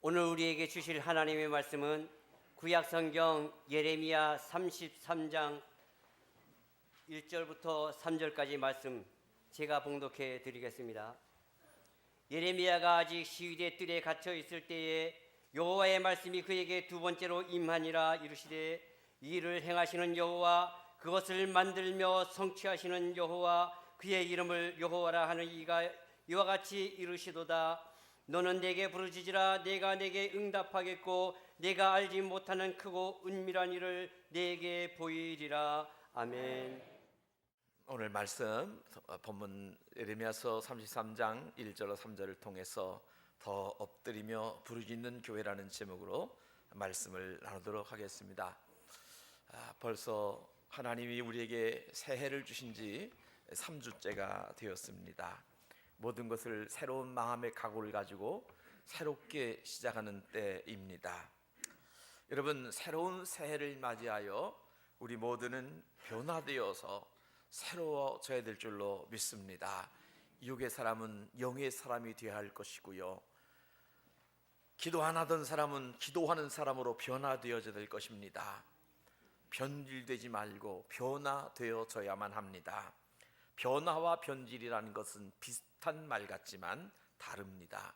오늘 우리에게 주실 하나님의 말씀은 구약성경 예레미야 33장 1절부터 3절까지 말씀 제가 봉독해 드리겠습니다. 예레미야가 아직 시위대 뜰에 갇혀 있을 때에 여호와의 말씀이 그에게 두 번째로 임하니라. 이르시되 이 일을 행하시는 여호와, 그것을 만들며 성취하시는 여호와, 그의 이름을 여호와라 하는 이가 이와 같이 이르시도다. 너는 내게 부르짖으라. 내가 내게 응답하겠고 내가 알지 못하는 크고 은밀한 일을 내게 보이리라. 아멘. 오늘 말씀 본문 예레미야서 33장 1절로 3절을 통해서 더 엎드리며 부르짖는 교회라는 제목으로 말씀을 나누도록 하겠습니다. 벌써 하나님이 우리에게 새해를 주신 지 3주째가 되었습니다. 모든 것을 새로운 마음의 각오를 가지고 새롭게 시작하는 때입니다. 여러분, 새로운 새해를 맞이하여 우리 모두는 변화되어서 새로워져야 될 줄로 믿습니다. 육의 사람은 영의 사람이 되어야 할 것이고요, 기도 안 하던 사람은 기도하는 사람으로 변화되어져야 될 것입니다. 변질되지 말고 변화되어져야만 합니다. 변화와 변질이라는 것은 비슷한 말 같지만 다릅니다.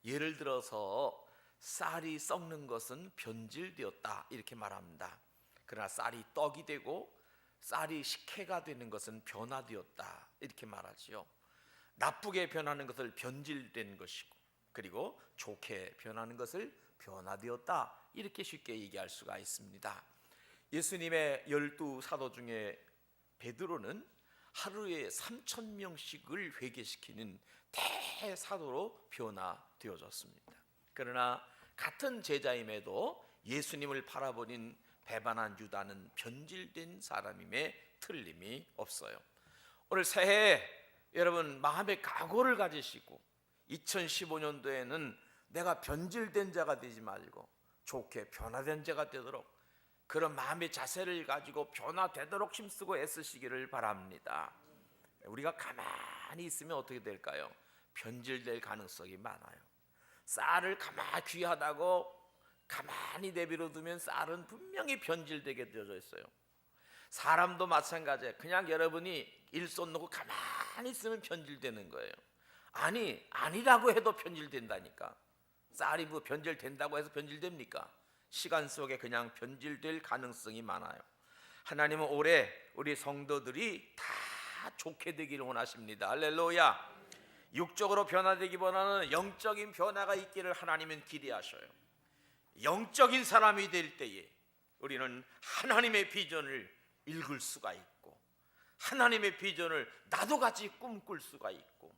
예를 들어서 쌀이 썩는 것은 변질되었다 이렇게 말합니다. 그러나 쌀이 떡이 되고 쌀이 식혜가 되는 것은 변화되었다 이렇게 말하지요. 나쁘게 변하는 것을 변질된 것이고, 그리고 좋게 변하는 것을 변화되었다 이렇게 쉽게 얘기할 수가 있습니다. 예수님의 12 사도 중에 베드로는 하루에 3,000명씩을 회개시키는 대사도로 변화되어졌습니다. 그러나 같은 제자임에도 예수님을 바라보는 배반한 유다는 변질된 사람임에 틀림이 없어요. 오늘 새해 여러분 마음의 각오를 가지시고 2015년도에는 내가 변질된 자가 되지 말고 좋게 변화된 자가 되도록, 그런 마음의 자세를 가지고 변화되도록 힘쓰고 애쓰시기를 바랍니다. 우리가 가만히 있으면 어떻게 될까요? 변질될 가능성이 많아요. 쌀을 가만히 귀하다고 가만히 내버려 두면 쌀은 분명히 변질되게 되어져 있어요. 사람도 마찬가지예요. 그냥 여러분이 일손 놓고 가만히 있으면 변질되는 거예요. 아니라고 해도 변질된다니까. 쌀이 뭐 변질된다고 해서 변질됩니까? 시간 속에 그냥 변질될 가능성이 많아요. 하나님은 올해 우리 성도들이 다 좋게 되기를 원하십니다. 할렐루야. 육적으로 변화되기보다는 영적인 변화가 있기를 하나님은 기대하셔요. 영적인 사람이 될 때에 우리는 하나님의 비전을 읽을 수가 있고, 하나님의 비전을 나도 같이 꿈꿀 수가 있고,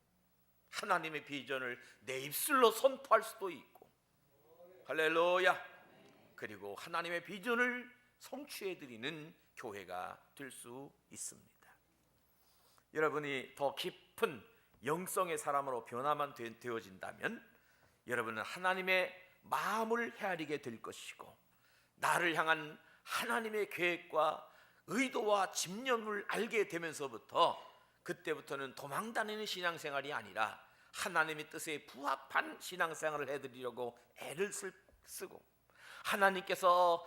하나님의 비전을 내 입술로 선포할 수도 있고, 할렐루야. 그리고 하나님의 비전을 성취해드리는 교회가 될 수 있습니다. 여러분이 더 깊은 영성의 사람으로 변화만 되어진다면 여러분은 하나님의 마음을 헤아리게 될 것이고, 나를 향한 하나님의 계획과 의도와 집념을 알게 되면서부터 그때부터는 도망다니는 신앙생활이 아니라 하나님의 뜻에 부합한 신앙생활을 해드리려고 애를 쓰고, 하나님께서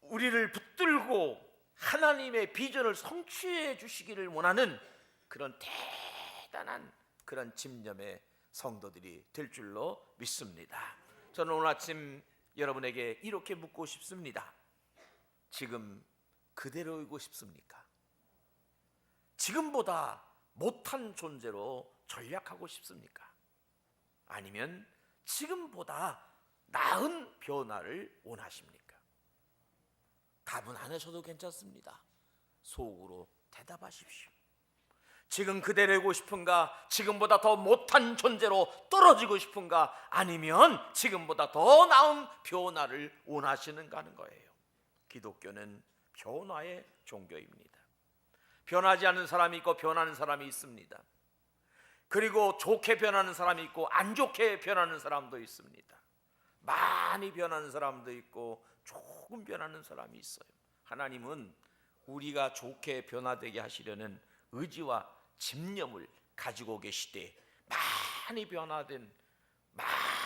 우리를 붙들고 하나님의 비전을 성취해 주시기를 원하는 그런 대단한 그런 집념의 성도들이 될 줄로 믿습니다. 저는 오늘 아침 여러분에게 이렇게 묻고 싶습니다. 지금 그대로이고 싶습니까? 지금보다 못한 존재로 전락하고 싶습니까? 아니면 지금보다 나은 변화를 원하십니까? 답은 안 하셔도 괜찮습니다. 속으로 대답하십시오. 지금 그대로이고 싶은가? 지금보다 더 못한 존재로 떨어지고 싶은가? 아니면 지금보다 더 나은 변화를 원하시는가 하는 거예요. 기독교는 변화의 종교입니다. 변하지 않는 사람이 있고 변하는 사람이 있습니다. 그리고 좋게 변하는 사람이 있고 안 좋게 변하는 사람도 있습니다. 많이 변하는 사람도 있고 조금 변하는 사람이 있어요. 하나님은 우리가 좋게 변화되게 하시려는 의지와 집념을 가지고 계시되, 많이 변화된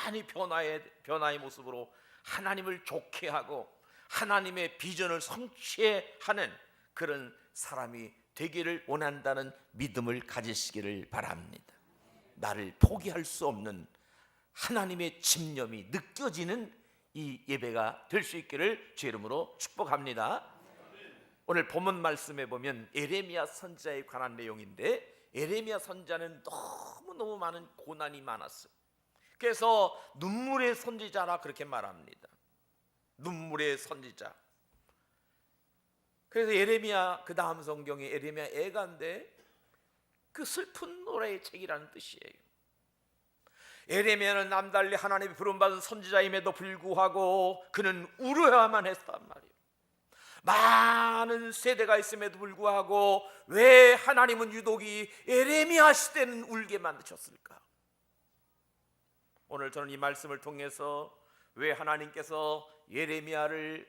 많이 변화의 모습으로 하나님을 좋게 하고 하나님의 비전을 성취하는 그런 사람이 되기를 원한다는 믿음을 가지시기를 바랍니다. 나를 포기할 수 없는 하나님의 집념이 느껴지는 이 예배가 될 수 있기를 주의 이름으로 축복합니다. 오늘 본문 말씀에 보면 예레미야 선지자에 관한 내용인데, 예레미야 선지자는 너무너무 많은 고난이 많았어요. 그래서 눈물의 선지자라 그렇게 말합니다. 눈물의 선지자. 그래서 예레미야, 그 다음 성경에 예레미야 애가인데 그 슬픈 노래의 책이라는 뜻이에요. 예레미야는 남달리 하나님의 부름받은 선지자임에도 불구하고 그는 울어야만 했단 말이에요. 많은 세대가 있음에도 불구하고 왜 하나님은 유독 예레미야 시대는 울게 만드셨을까? 오늘 저는 이 말씀을 통해서 왜 하나님께서 예레미야에게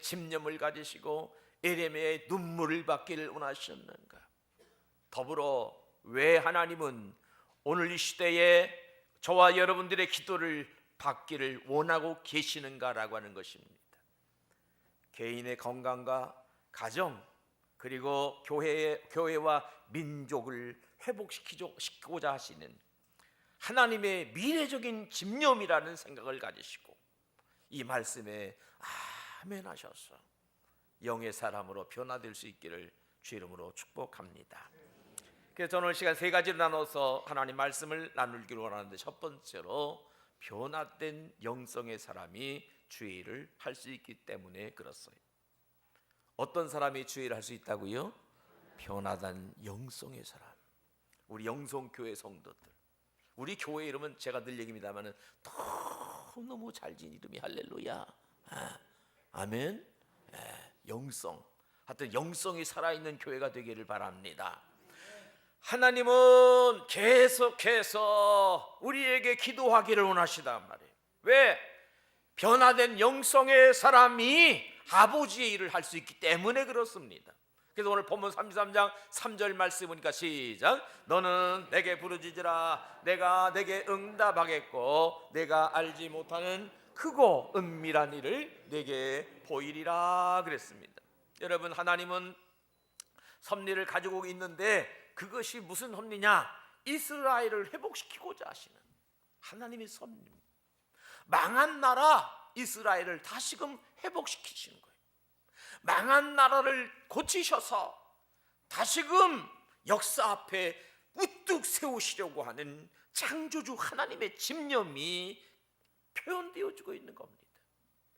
집념을 가지시고 예레미야의 눈물을 받기를 원하셨는가? 더불어 왜 하나님은 오늘 이 시대에 저와 여러분들의 기도를 받기를 원하고 계시는가라고 하는 것입니다. 개인의 건강과 가정, 그리고 교회와 민족을 회복시키고자 하시는 하나님의 미래적인 집념이라는 생각을 가지시고 이 말씀에 아멘 하셔서 영의 사람으로 변화될 수 있기를 주의 이름으로 축복합니다. 그래서 저는 오늘 시간 세 가지로 나눠서 하나님 말씀을 나누기를 원하는데, 첫 번째로 변화된 영성의 사람이 주의 일을 할 수 있기 때문에 그렇어요. 어떤 사람이 주의 일을 할 수 있다고요? 변화된 영성의 사람. 우리 영성교회 성도들, 우리 교회 이름은 제가 늘 얘기합니다만 너무 잘 지은 이름이 할렐루야. 아멘. 영성, 하여튼 영성이 살아있는 교회가 되기를 바랍니다. 하나님은 계속해서 우리에게 기도하기를 원하시단 말이에요. 왜? 변화된 영성의 사람이 아버지의 일을 할 수 있기 때문에 그렇습니다. 그래서 오늘 본문 33장 3절 말씀 보니까 시작. 너는 내게 부르짖으라 내가 내게 응답하겠고 내가 알지 못하는 크고 은밀한 일을 내게 보이리라 그랬습니다. 여러분, 하나님은 섭리를 가지고 있는데 그것이 무슨 섭리냐? 이스라엘을 회복시키고자 하시는 하나님의 섭리입니다. 망한 나라 이스라엘을 다시금 회복시키시는 거예요. 망한 나라를 고치셔서 다시금 역사 앞에 우뚝 세우시려고 하는 창조주 하나님의 집념이 표현되어지고 있는 겁니다.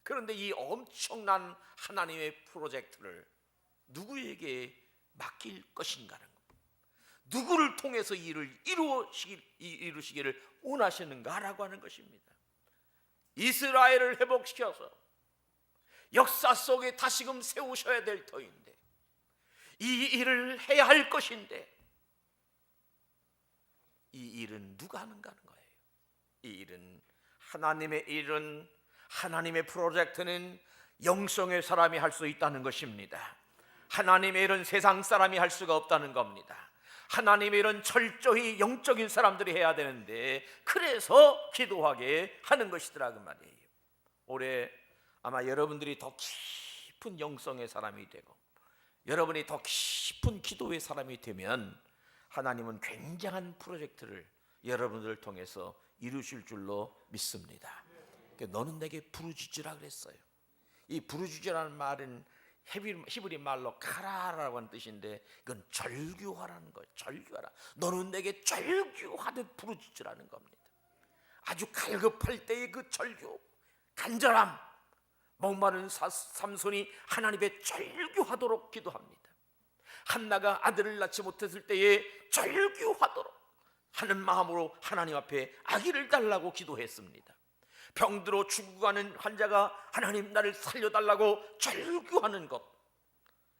그런데 이 엄청난 하나님의 프로젝트를 누구에게 맡길 것인가는 겁니다. 누구를 통해서 이 일을 이루시기를 원하시는가라고 하는 것입니다. 이스라엘을 회복시켜서 역사 속에 다시금 세우셔야 될 터인데, 이 일을 해야 할 것인데 이 일은 누가 하는가 하는 거예요. 이 일은 하나님의 일은, 하나님의 프로젝트는 영성의 사람이 할 수 있다는 것입니다. 하나님의 일은 세상 사람이 할 수가 없다는 겁니다. 하나님의 일은 철저히 영적인 사람들이 해야 되는데, 그래서 기도하게 하는 것이더라 그 말이에요. 올해 아마 여러분들이 더 깊은 영성의 사람이 되고 여러분이 더 깊은 기도의 사람이 되면 하나님은 굉장한 프로젝트를 여러분들을 통해서 이루실 줄로 믿습니다. 너는 내게 부르짖으라 그랬어요. 이 부르짖으라는 말은 히브리 말로 카라라고 하는 뜻인데, 이건 절규하라는 거예요. 절규하라. 너는 내게 절규하듯 부르짖으라는 겁니다. 아주 갈급할 때의 그 절규, 간절함, 목마른 삼손이 하나님의 절규하도록 기도합니다. 한나가 아들을 낳지 못했을 때에 절규하도록 하는 마음으로 하나님 앞에 아기를 달라고 기도했습니다. 병들어 죽어가는 환자가 하나님 나를 살려달라고 절규하는 것,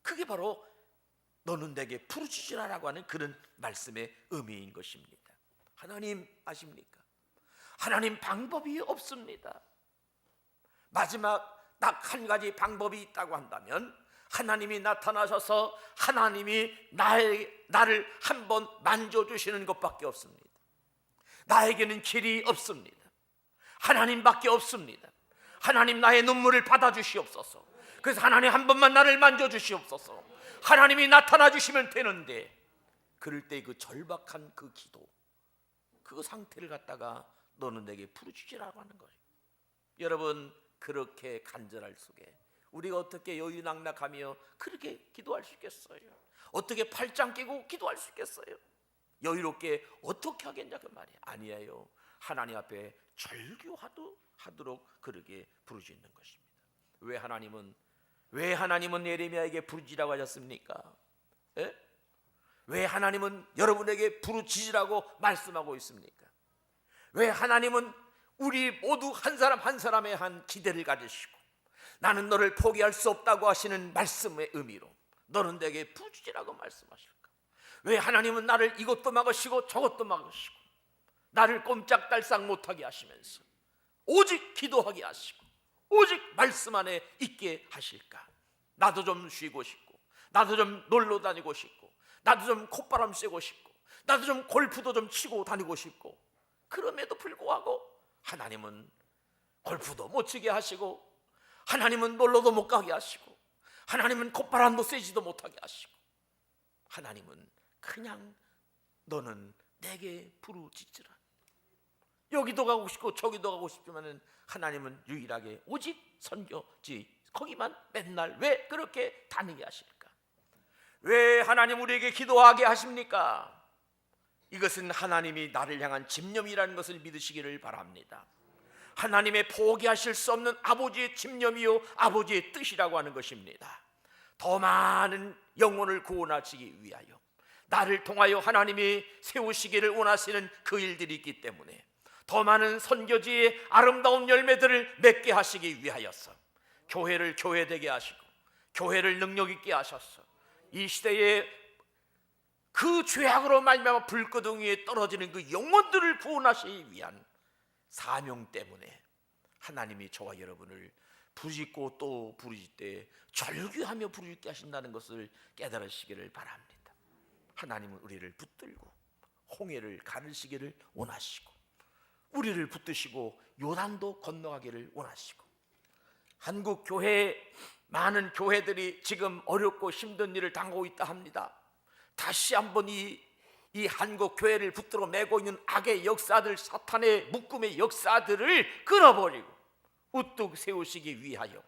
그게 바로 너는 내게 부르짖으라라고 하는 그런 말씀의 의미인 것입니다. 하나님 아십니까? 하나님 방법이 없습니다. 마지막 딱 한 가지 방법이 있다고 한다면, 하나님이 나타나셔서 하나님이 나를 한번 만져주시는 것밖에 없습니다. 나에게는 길이 없습니다. 하나님밖에 없습니다. 하나님 나의 눈물을 받아주시옵소서. 그래서 하나님 한 번만 나를 만져주시옵소서. 하나님이 나타나 주시면 되는데, 그럴 때 그 절박한 그 기도, 그 상태를 갖다가 너는 내게 부르짖으라고 하는 거예요. 여러분, 그렇게 간절할 속에 우리가 어떻게 여유낙낙하며 그렇게 기도할 수 있겠어요? 어떻게 팔짱 끼고 기도할 수 있겠어요? 여유롭게 어떻게 하겠냐 그 말이에요. 아니에요. 하나님 앞에 절규하도록 그렇게 부르짖는 것입니다. 왜 하나님은 예레미야에게 부르짖으라고 하셨습니까? 예? 왜 하나님은 여러분에게 부르짖으라고 말씀하고 있습니까? 왜 하나님은 우리 모두 한 사람 한 사람에 한 기대를 가지시고 나는 너를 포기할 수 없다고 하시는 말씀의 의미로 너는 내게 부르짖으라고 말씀하실까? 왜 하나님은 나를 이것도 막으시고 저것도 막으시고 나를 꼼짝달싹 못하게 하시면서 오직 기도하게 하시고 오직 말씀 안에 있게 하실까? 나도 좀 쉬고 싶고, 나도 좀 놀러 다니고 싶고, 나도 좀 콧바람 쐬고 싶고, 나도 좀 골프도 좀 치고 다니고 싶고, 그럼에도 불구하고 하나님은 골프도 못 치게 하시고, 하나님은 놀러도 못 가게 하시고, 하나님은 콧바람도 쐬지도 못하게 하시고, 하나님은 그냥 너는 내게 부르짖으라. 여기도 가고 싶고 저기도 가고 싶지만은 하나님은 유일하게 오직 선교지 거기만 맨날 왜 그렇게 다니게 하실까? 왜 하나님 우리에게 기도하게 하십니까? 이것은 하나님이 나를 향한 집념이라는 것을 믿으시기를 바랍니다. 하나님의 포기하실 수 없는 아버지의 집념이요 아버지의 뜻이라고 하는 것입니다. 더 많은 영혼을 구원하시기 위하여 나를 통하여 하나님이 세우시기를 원하시는 그 일들이 있기 때문에 더 많은 선교지의 아름다운 열매들을 맺게 하시기 위하여서 교회를 교회되게 하시고 교회를 능력 있게 하셔서 이 시대에 그 죄악으로 말미암아 불구덩 위에 떨어지는 그 영혼들을 구원하시기 위한 사명 때문에 하나님이 저와 여러분을 부르짖고 또 부르짖되 절규하며 부르짖게 하신다는 것을 깨달으시기를 바랍니다. 하나님은 우리를 붙들고 홍해를 가르시기를 원하시고 우리를 붙드시고 요단도 건너가기를 원하시고 한국 교회 많은 교회들이 지금 어렵고 힘든 일을 당하고 있다 합니다. 다시 한번 이 한국 교회를 붙들어 매고 있는 악의 역사들, 사탄의 묶음의 역사들을 끊어버리고 우뚝 세우시기 위하여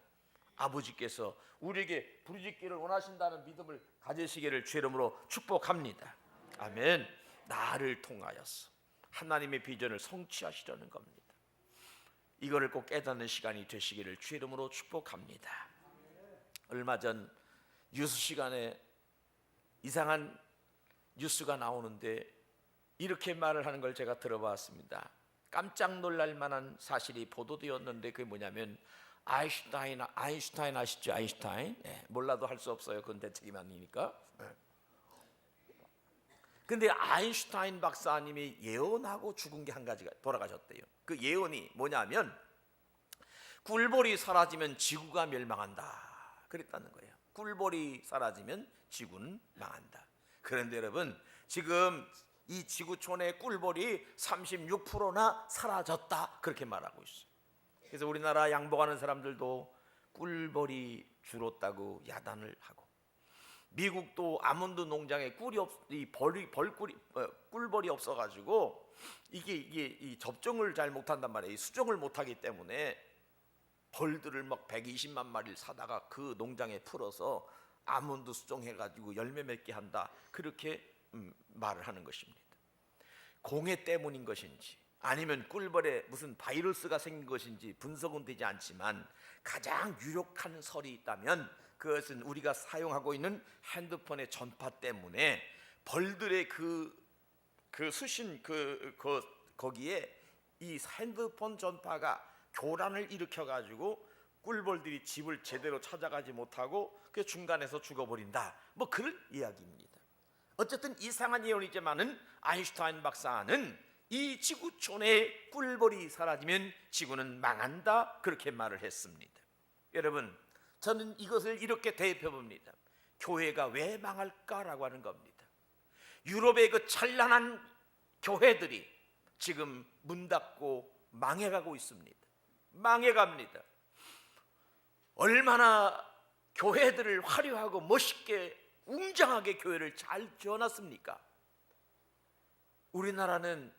아버지께서 우리에게 부르짖기를 원하신다는 믿음을 가지시기를 주의 이름으로 축복합니다. 아멘. 나를 통하여서 하나님의 비전을 성취하시려는 겁니다. 이거를 꼭 깨닫는 시간이 되시기를 주의 이름으로 축복합니다. 얼마 전 뉴스 시간에 이상한 뉴스가 나오는데 이렇게 말을 하는 걸 제가 들어봤습니다. 깜짝 놀랄 만한 사실이 보도되었는데 그게 뭐냐면 아인슈타인 아시죠? 아인슈타인? 몰라도 할 수 없어요. 그건 대책이 아니니까. 근데 아인슈타인 박사님이 예언하고 죽은 게 한 가지가 돌아가셨대요. 그 예언이 뭐냐면 꿀벌이 사라지면 지구가 멸망한다 그랬다는 거예요. 꿀벌이 사라지면 지구는 망한다. 그런데 여러분 지금 이 지구촌의 꿀벌이 36%나 사라졌다 그렇게 말하고 있어요. 그래서 우리나라 양봉하는 사람들도 꿀벌이 줄었다고 야단을 하고 미국도 아몬드 농장에 꿀벌이 없어가지고 이게 이 접종을 잘 못한단 말이에요. 수종을 못하기 때문에 벌들을 막 120만 마리를 사다가 그 농장에 풀어서 아몬드 수종해가지고 열매 맺게 한다 그렇게 말을 하는 것입니다. 공해 때문인 것인지 아니면 꿀벌에 무슨 바이러스가 생긴 것인지 분석은 되지 않지만 가장 유력한 설이 있다면 그것은 우리가 사용하고 있는 핸드폰의 전파 때문에 벌들의 그 수신 거기에 이 핸드폰 전파가 교란을 일으켜 가지고 꿀벌들이 집을 제대로 찾아가지 못하고 그 중간에서 죽어버린다. 뭐 그런 이야기입니다. 어쨌든 이상한 예언이지만은 아인슈타인 박사는 이 지구촌에 꿀벌이 사라지면 지구는 망한다 그렇게 말을 했습니다. 여러분 저는 이것을 이렇게 대입해 봅니다. 교회가 왜 망할까라고 하는 겁니다. 유럽의 그 찬란한 교회들이 지금 문 닫고 망해가고 있습니다. 망해갑니다. 얼마나 교회들을 화려하고 멋있게 웅장하게 교회를 잘 지어놨습니까? 우리나라는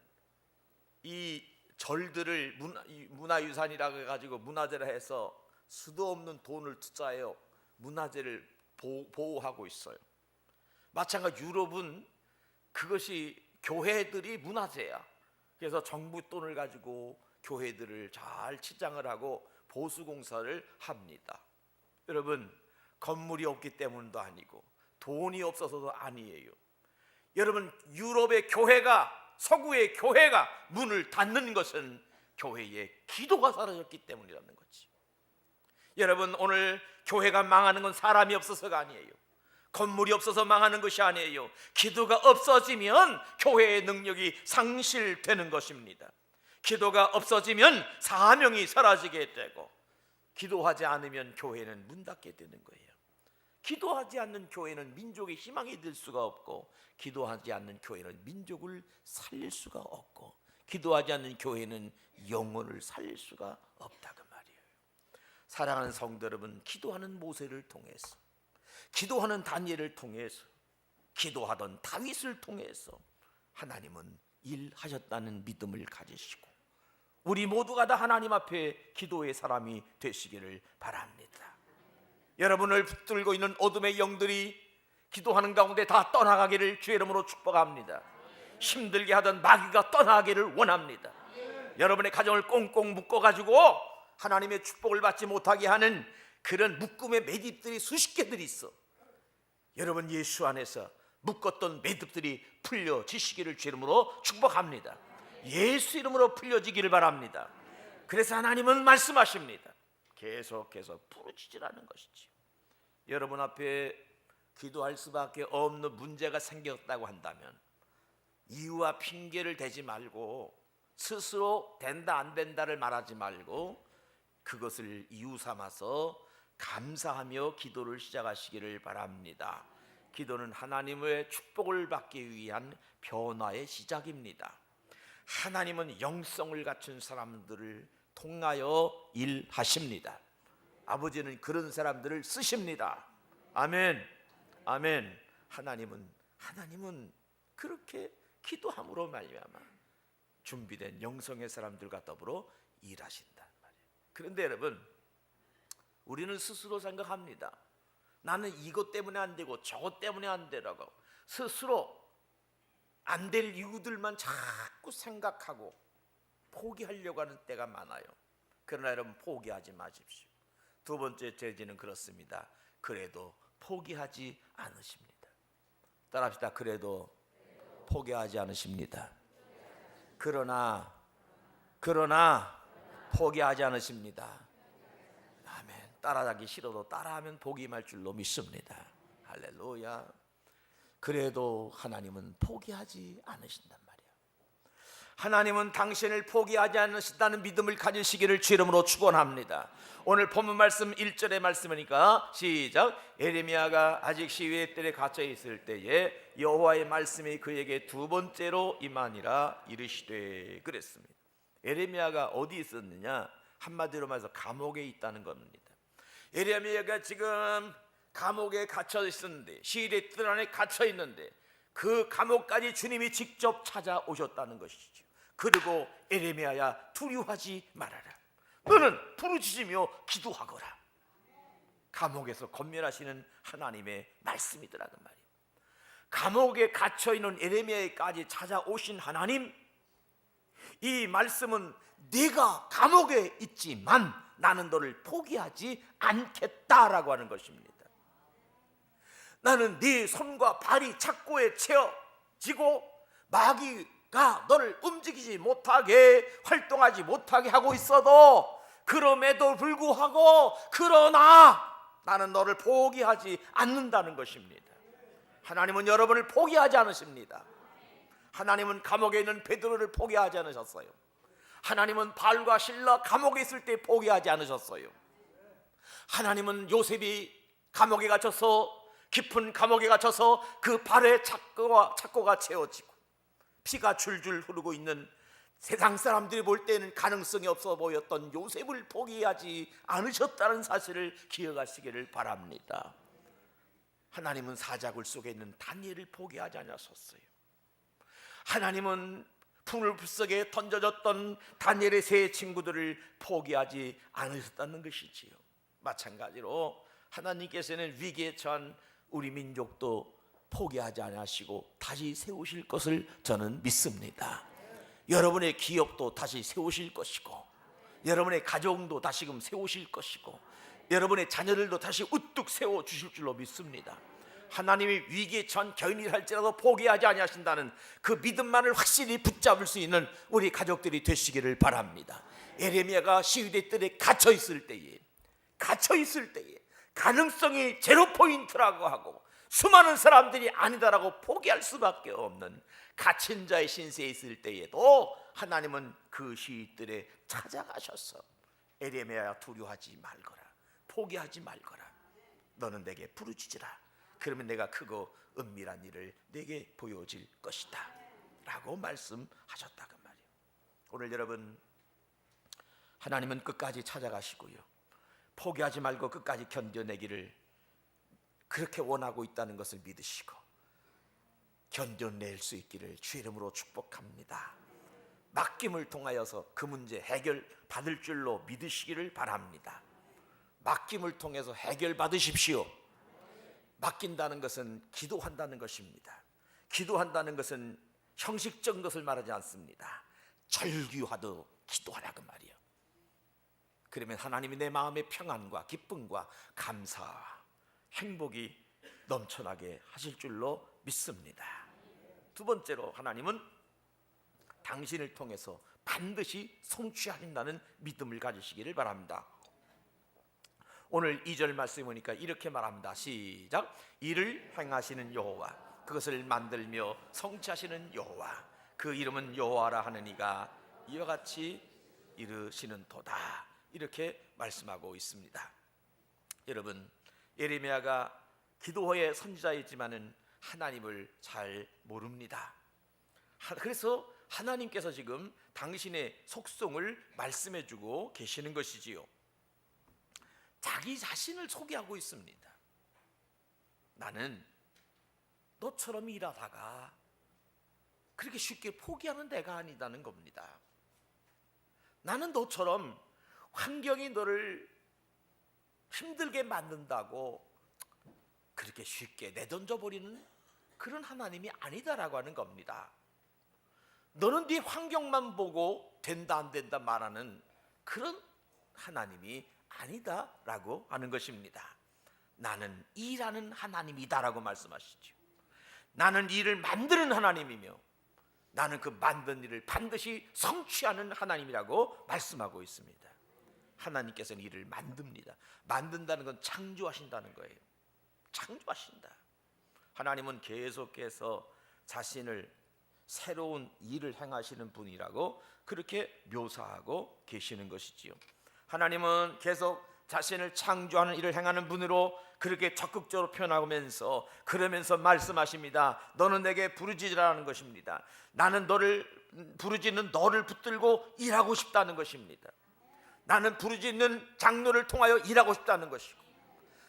이 절들을 문화유산이라고 해가지고 문화재라 해서 수도 없는 돈을 투자해요. 문화재를 보호하고 있어요. 마찬가지 유럽은 그것이 교회들이 문화재야. 그래서 정부 돈을 가지고 교회들을 잘 치장을 하고 보수공사를 합니다. 여러분, 건물이 없기 때문도 아니고 돈이 없어서도 아니에요. 여러분, 유럽의 교회가, 서구의 교회가 문을 닫는 것은 교회의 기도가 사라졌기 때문이라는 거지. 여러분, 오늘 교회가 망하는 건 사람이 없어서가 아니에요. 건물이 없어서 망하는 것이 아니에요. 기도가 없어지면 교회의 능력이 상실되는 것입니다. 기도가 없어지면 사명이 사라지게 되고, 기도하지 않으면 교회는 문 닫게 되는 거예요. 기도하지 않는 교회는 민족의 희망이 될 수가 없고, 기도하지 않는 교회는 민족을 살릴 수가 없고, 기도하지 않는 교회는 영혼을 살릴 수가 없다 그 말이에요. 사랑하는 성도 여러분, 기도하는 모세를 통해서, 기도하는 다니엘을 통해서, 기도하던 다윗을 통해서 하나님은 일하셨다는 믿음을 가지시고, 우리 모두가 다 하나님 앞에 기도의 사람이 되시기를 바랍니다. 여러분을 붙들고 있는 어둠의 영들이 기도하는 가운데 다 떠나가기를 주의 이름으로 축복합니다. 힘들게 하던 마귀가 떠나가기를 원합니다. 여러분의 가정을 꽁꽁 묶어가지고 하나님의 축복을 받지 못하게 하는 그런 묶음의 매듭들이 수십 개들이 있어. 여러분, 예수 안에서 묶었던 매듭들이 풀려지시기를 주의 이름으로 축복합니다. 예수 이름으로 풀려지기를 바랍니다. 그래서 하나님은 말씀하십니다. 계속해서 부르짖으라는 것이지. 여러분 앞에 기도할 수밖에 없는 문제가 생겼다고 한다면 이유와 핑계를 대지 말고, 스스로 된다 안 된다를 말하지 말고 그것을 이유 삼아서 감사하며 기도를 시작하시기를 바랍니다. 기도는 하나님의 축복을 받기 위한 변화의 시작입니다. 하나님은 영성을 갖춘 사람들을 통하여 일하십니다. 아버지는 그런 사람들을 쓰십니다. 아멘, 아멘. 하나님은 그렇게 기도함으로 말미암아 준비된 영성의 사람들과 더불어 일하신단 말이에요. 그런데 여러분, 우리는 스스로 생각합니다. 나는 이것 때문에 안 되고 저것 때문에 안 되라고 스스로 안 될 이유들만 자꾸 생각하고 포기하려고 하는 때가 많아요. 그러나 여러분, 포기하지 마십시오. 두 번째 제지는 그렇습니다. 그래도 포기하지 않으십니다. 따라합시다. 그래도 포기하지 않으십니다. 그러나 포기하지 않으십니다. 아멘. 따라하기 싫어도 따라하면 포기할 줄로 믿습니다. 할렐루야. 그래도 하나님은 포기하지 않으신단 말이에요. 하나님은 당신을 포기하지 않으신다는 믿음을 가지시기를 주 이름으로 축원합니다. 오늘 본문 말씀 1절의 말씀이니까 시작. 예레미야가 아직 시위의 뜰에 갇혀 있을 때에 여호와의 말씀이 그에게 두 번째로 임하니라 이르시되 그랬습니다. 예레미야가 어디 있었느냐? 한마디로 말해서 감옥에 있다는 겁니다. 예레미야가 지금 감옥에 갇혀 있었는데, 시위의 뜰 안에 갇혀 있는데 그 감옥까지 주님이 직접 찾아오셨다는 것이죠. 그리고 예레미야야, 두려워하지 말아라. 너는 부르짖으며 기도하거라. 감옥에서 권면하시는 하나님의 말씀이더라는 말이에요. 감옥에 갇혀 있는 예레미야까지 찾아오신 하나님, 이 말씀은 네가 감옥에 있지만 나는 너를 포기하지 않겠다라고 하는 것입니다. 나는 네 손과 발이 착고에 채워지고 마귀가 너를 움직이지 못하게, 활동하지 못하게 하고 있어도, 그럼에도 불구하고 그러나 나는 너를 포기하지 않는다는 것입니다. 하나님은 여러분을 포기하지 않으십니다. 하나님은 감옥에 있는 베드로를 포기하지 않으셨어요. 하나님은 바울과 실라 감옥에 있을 때 포기하지 않으셨어요. 하나님은 요셉이 감옥에 갇혀서, 깊은 감옥에 갇혀서 그 발에 착고가 채워지고 피가 줄줄 흐르고 있는 세상 사람들이 볼 때는 가능성이 없어 보였던 요셉을 포기하지 않으셨다는 사실을 기억하시기를 바랍니다. 하나님은 사자굴 속에 있는 다니엘을 포기하지 않으셨어요. 하나님은 풀 속에 던져졌던 다니엘의 세 친구들을 포기하지 않으셨다는 것이지요. 마찬가지로 하나님께서는 위기에 처한 우리 민족도 포기하지 않으시고 다시 세우실 것을 저는 믿습니다. 여러분의 기업도 다시 세우실 것이고, 여러분의 가정도 다시금 세우실 것이고, 여러분의 자녀들도 다시 우뚝 세워주실 줄로 믿습니다. 하나님이 위기에 처한 견인을 할지라도 포기하지 아니하신다는 그 믿음만을 확실히 붙잡을 수 있는 우리 가족들이 되시기를 바랍니다. 예레미야가 시위대 뜰에 갇혀있을 때에 가능성이 제로 포인트라고 하고 수많은 사람들이 아니다라고 포기할 수밖에 없는 갇힌 자의 신세에 있을 때에도 하나님은 그 시위들에 찾아가셔서 예레미야야, 두려워하지 말거라, 포기하지 말거라, 너는 내게 부르짖으라, 그러면 내가 크고 은밀한 일을 내게 보여질 것이다 라고 말씀하셨다고 말이에요. 오늘 여러분, 하나님은 끝까지 찾아가시고요, 포기하지 말고 끝까지 견뎌내기를 그렇게 원하고 있다는 것을 믿으시고 견뎌낼 수 있기를 주의 이름으로 축복합니다. 맡김을 통하여서 그 문제 해결 받을 줄로 믿으시기를 바랍니다. 맡김을 통해서 해결 받으십시오. 맡긴다는 것은 기도한다는 것입니다. 기도한다는 것은 형식적인 것을 말하지 않습니다. 절규하듯 기도하라 그 말이에요. 그러면 하나님이 내 마음의 평안과 기쁨과 감사와 행복이 넘쳐나게 하실 줄로 믿습니다. 두 번째로, 하나님은 당신을 통해서 반드시 성취하신다는 믿음을 가지시기를 바랍니다. 오늘 2절 말씀에 보니까 이렇게 말합니다. 시작. 일을 행하시는 여호와, 그것을 만들며 성취하시는 여호와, 그 이름은 여호와라 하는 이가 이와 같이 이르시는 도다, 이렇게 말씀하고 있습니다. 여러분, 예레미야가 기도의 선지자이지만은 하나님을 잘 모릅니다. 그래서 하나님께서 지금 당신의 속성을 말씀해주고 계시는 것이지요. 자기 자신을 소개하고 있습니다. 나는 너처럼 일하다가 그렇게 쉽게 포기하는 내가 아니다는 겁니다. 나는 너처럼 환경이 너를 힘들게 만든다고 그렇게 쉽게 내던져버리는 그런 하나님이 아니다라고 하는 겁니다. 너는 네 환경만 보고 된다 안 된다 말하는 그런 하나님이 아니다라고 하는 것입니다. 나는 일하는 하나님이다라고 말씀하시죠. 나는 일을 만드는 하나님이며 나는 그 만든 일을 반드시 성취하는 하나님이라고 말씀하고 있습니다. 하나님께서는 일을 만듭니다. 만든다는 건 창조하신다는 거예요. 창조하신다. 하나님은 계속해서 자신을 새로운 일을 행하시는 분이라고 그렇게 묘사하고 계시는 것이지요. 하나님은 계속 자신을 창조하는 일을 행하는 분으로 그렇게 적극적으로 표현하면서 그러면서 말씀하십니다. 너는 내게 부르짖으라는 것입니다. 나는 너를 부르짖는 너를 붙들고 일하고 싶다는 것입니다. 나는 부르짖는 장로를 통하여 일하고 싶다는 것이고,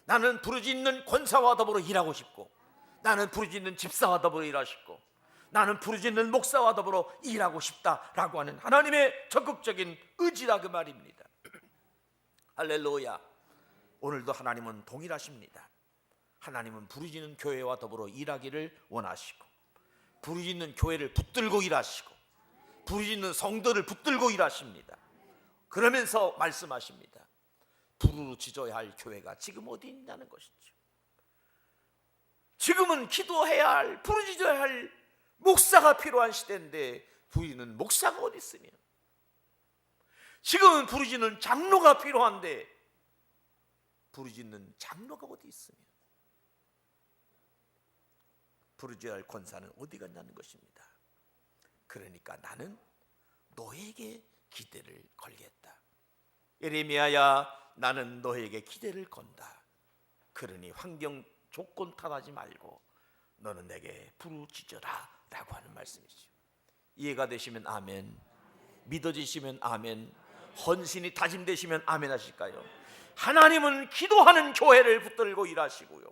나는 부르짖는 권사와 더불어 일하고 싶고, 나는 부르짖는 집사와 더불어 일하시고, 나는 부르짖는 목사와 더불어 일하고 싶다라고 하는 하나님의 적극적인 의지라 그 말입니다. 할렐루야. 오늘도 하나님은 동일하십니다. 하나님은 부르짖는 교회와 더불어 일하기를 원하시고, 부르짖는 교회를 붙들고 일하시고, 부르짖는 성도를 붙들고 일하십니다. 그러면서 말씀하십니다. 부르짖어야 할 교회가 지금 어디 있냐는 것이죠. 지금은 기도해야 할, 부르짖어야 할 목사가 필요한 시대인데 부르짖는 목사가 어디 있으며, 지금은 부르짖는 장로가 필요한데 부르짖는 장로가 어디 있으며, 부르짖어야 할 권사는 어디 갔냐는 것입니다. 그러니까 나는 너에게 기대를 걸겠다. 예레미야야, 나는 너에게 기대를 건다. 그러니 환경 조건 탓하지 말고 너는 내게 부르짖어라 라고 하는 말씀이죠. 이해가 되시면 아멘. 믿어지시면 아멘, 헌신이 다짐되시면 아멘 하실까요? 하나님은 기도하는 교회를 붙들고 일하시고요,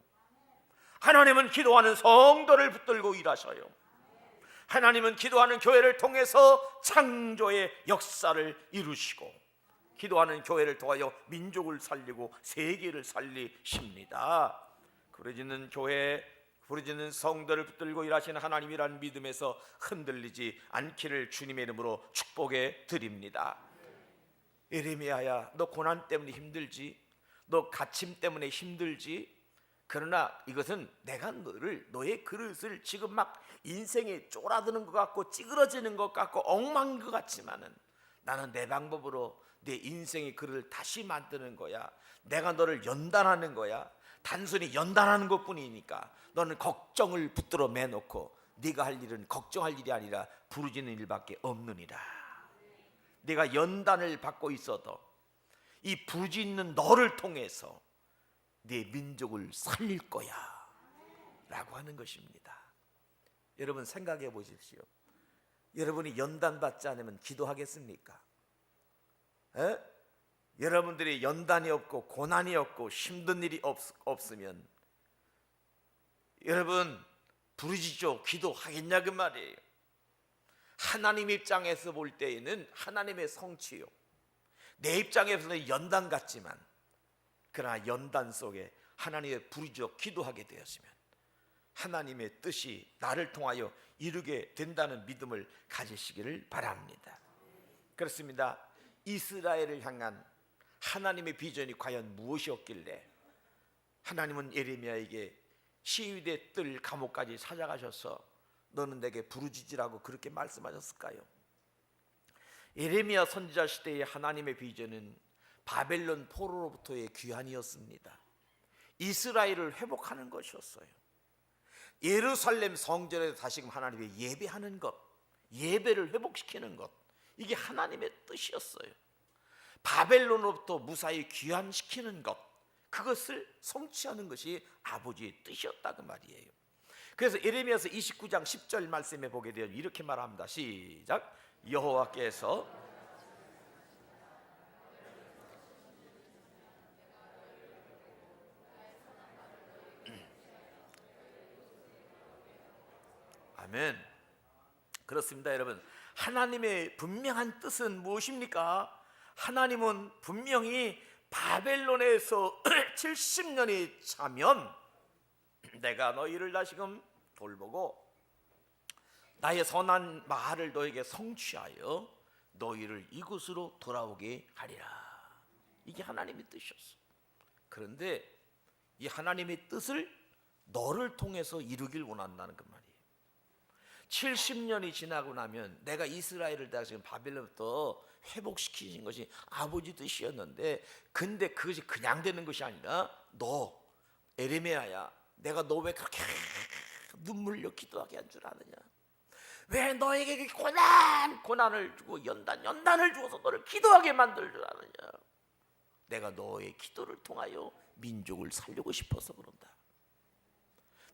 하나님은 기도하는 성도를 붙들고 일하셔요. 하나님은 기도하는 교회를 통해서 창조의 역사를 이루시고, 기도하는 교회를 통하여 민족을 살리고 세계를 살리십니다. 부르짖는 교회, 부르짖는 성도를 붙들고 일하시는 하나님이라는 믿음에서 흔들리지 않기를 주님의 이름으로 축복해 드립니다. 예레미야야, 너 고난 때문에 힘들지, 너 갇힘 때문에 힘들지, 그러나 이것은 내가 너의 그릇을 지금 막 인생에 쪼라드는 것 같고 찌그러지는 것 같고 엉망인 것 같지만은, 나는 내 방법으로 내 인생의 그릇을 다시 만드는 거야. 내가 너를 연단하는 거야. 단순히 연단하는 것뿐이니까 너는 걱정을 붙들어 매놓고 네가 할 일은 걱정할 일이 아니라 부르짖는 일밖에 없느니라. 네가 연단을 받고 있어도 이 부르짖는 너를 통해서 네 민족을 살릴 거야 라고 하는 것입니다. 여러분 생각해 보십시오. 여러분이 연단 받지 않으면 기도하겠습니까? 에? 여러분들이 연단이 없고 고난이 없고 힘든 일이 없으면 여러분 부르짖죠, 기도하겠냐 그 말이에요. 하나님 입장에서 볼 때에는 하나님의 성취요, 내 입장에서는 연단 같지만, 그러나 연단 속에 하나님의 부르짖어 기도하게 되었으면 하나님의 뜻이 나를 통하여 이루게 된다는 믿음을 가지시기를 바랍니다. 그렇습니다. 이스라엘을 향한 하나님의 비전이 과연 무엇이었길래 하나님은 예레미야에게 시위대 뜰 감옥까지 찾아가셔서 너는 내게 부르짖으라고 그렇게 말씀하셨을까요? 예레미야 선지자 시대의 하나님의 비전은 바벨론 포로로부터의 귀환이었습니다. 이스라엘을 회복하는 것이었어요. 예루살렘 성전에서 다시금 하나님의 예배하는 것, 예배를 회복시키는 것, 이게 하나님의 뜻이었어요. 바벨론으로부터 무사히 귀환시키는 것, 그것을 성취하는 것이 아버지의 뜻이었다 그 말이에요. 그래서 예레미야서 29장 10절 말씀에 보게 되면 이렇게 말합니다. 시작. 여호와께서 아멘. 그렇습니다. 여러분, 하나님의 분명한 뜻은 무엇입니까? 하나님은 분명히 바벨론에서 70년이 차면 내가 너희를 다시금 돌보고 나의 선한 말을 너에게 성취하여 너희를 이곳으로 돌아오게 하리라. 이게 하나님의 뜻이었어. 그런데 이 하나님의 뜻을 너를 통해서 이루길 원한다는 그 말이에요. 70년이 지나고 나면 내가 이스라엘을 다 지금 바벨론부터 회복시키신 것이 아버지 뜻이었는데, 근데 그것이 그냥 되는 것이 아니라 너 에레미야야, 내가 너 왜 그렇게 눈물 흘려 기도하게 한 줄 아느냐? 왜 너에게 고난을 주고 연단을 주어서 너를 기도하게 만들 줄 아느냐? 내가 너의 기도를 통하여 민족을 살리고 싶어서 그런다.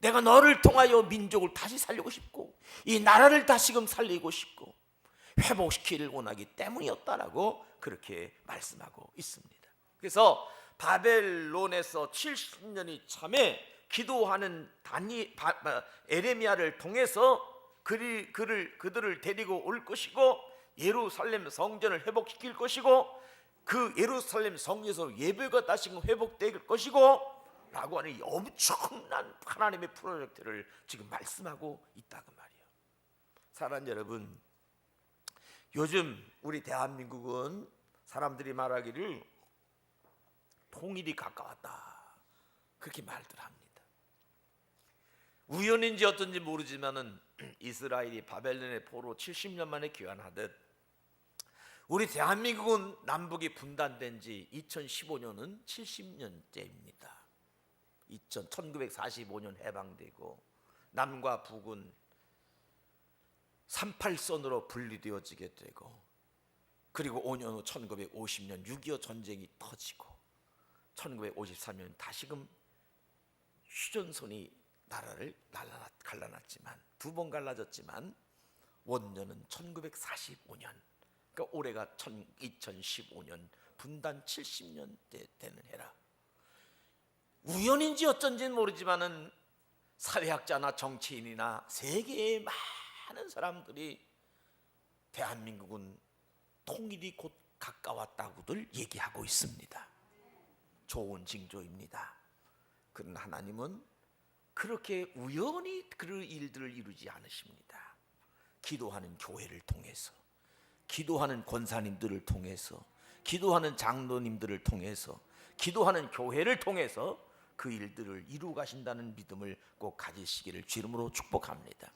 내가 너를 통하여 민족을 다시 살리고 싶고 이 나라를 다시금 살리고 싶고 회복시키기를 원하기 때문이었다라고 그렇게 말씀하고 있습니다. 그래서 바벨론에서 70년이 참에 기도하는 에레미야를 통해서 그들을 데리고 올 것이고 예루살렘 성전을 회복시킬 것이고 그 예루살렘 성전에서 예배가 다시금 회복될 것이고 라고 하는 이 엄청난 하나님의 프로젝트를 지금 말씀하고 있다고 말이에요. 사랑하는 여러분, 요즘 우리 대한민국은 사람들이 말하기를 통일이 가까웠다 그렇게 말들 합니다. 우연인지 어떤지 모르지만은 이스라엘이 바벨론의 포로 70년 만에 귀환하듯 우리 대한민국은 남북이 분단된 지 2015년은 70년째입니다. 1945년 해방되고 남과 북은 38선으로 분리되어지게 되고, 그리고 5년 후 1950년 6.25 전쟁이 터지고 1953년 다시금 휴전선이 나라를 갈라놨지만 두 번 갈라졌지만 원년은 1945년 그러니까 올해가 2015년 분단 70년 되는 해라. 우연인지 어쩐지는 모르지만은 사회학자나 정치인이나 세계의 많은 사람들이 대한민국은 통일이 곧 가까웠다고들 얘기하고 있습니다. 좋은 징조입니다. 그러나 하나님은 그렇게 우연히 그런 일들을 이루지 않으십니다. 기도하는 교회를 통해서, 기도하는 권사님들을 통해서, 기도하는 장로님들을 통해서, 기도하는 교회를 통해서 그 일들을 이루어 가신다는 믿음을 꼭 가지시기를 주님으로 축복합니다.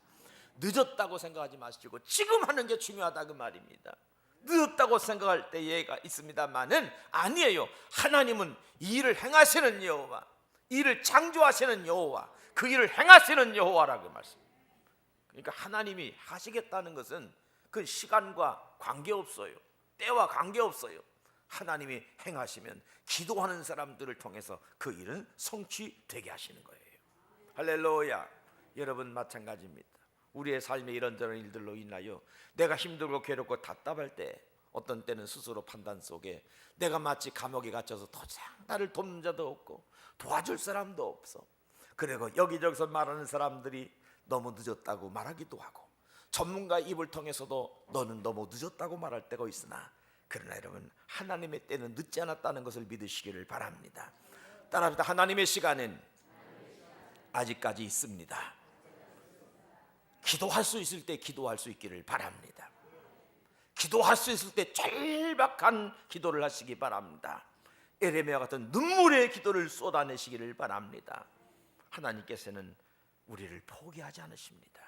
늦었다고 생각하지 마시고 지금 하는 게 중요하다 그 말입니다. 늦었다고 생각할 때가 있습니다만은 아니에요. 하나님은 이 일을 행하시는 여호와, 이를 창조하시는 여호와, 그 일을 행하시는 여호와라고 말씀합니다. 그러니까 하나님이 하시겠다는 것은 그 시간과 관계없어요. 때와 관계없어요. 하나님이 행하시면 기도하는 사람들을 통해서 그 일은 성취되게 하시는 거예요. 할렐루야. 여러분 마찬가지입니다. 우리의 삶의 이런저런 일들로 인하여 내가 힘들고 괴롭고 답답할 때, 어떤 때는 스스로 판단 속에 내가 마치 감옥에 갇혀서 더 이상 나를 돕는 자도 없고 도와줄 사람도 없어. 그리고 여기저기서 말하는 사람들이 너무 늦었다고 말하기도 하고 전문가 입을 통해서도 너는 너무 늦었다고 말할 때가 있으나, 그러나 여러분 하나님의 때는 늦지 않았다는 것을 믿으시기를 바랍니다. 따라합니다. 하나님의 시간은 아직까지 있습니다. 기도할 수 있을 때 기도할 수 있기를 바랍니다. 기도할 수 있을 때 절박한 기도를 하시기 바랍니다. 에레미야 같은 눈물의 기도를 쏟아내시기를 바랍니다. 하나님께서는 우리를 포기하지 않으십니다.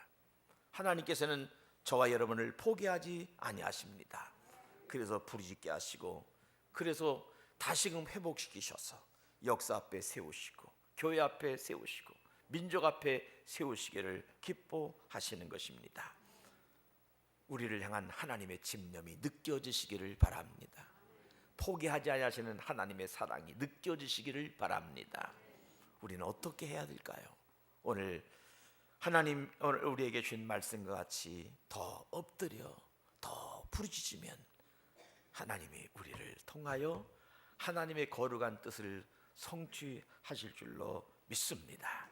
하나님께서는 저와 여러분을 포기하지 아니하십니다. 그래서 부르짖게 하시고, 그래서 다시금 회복시키셔서 역사 앞에 세우시고 교회 앞에 세우시고 민족 앞에 세우시기를 기뻐하시는 것입니다. 우리를 향한 하나님의 집념이 느껴지시기를 바랍니다. 포기하지 아니하시는 하나님의 사랑이 느껴지시기를 바랍니다. 우리는 어떻게 해야 될까요? 오늘 하나님 오늘 우리에게 주신 말씀과 같이 더 엎드려 더 부르짖으면 하나님이 우리를 통하여 하나님의 거룩한 뜻을 성취하실 줄로 믿습니다.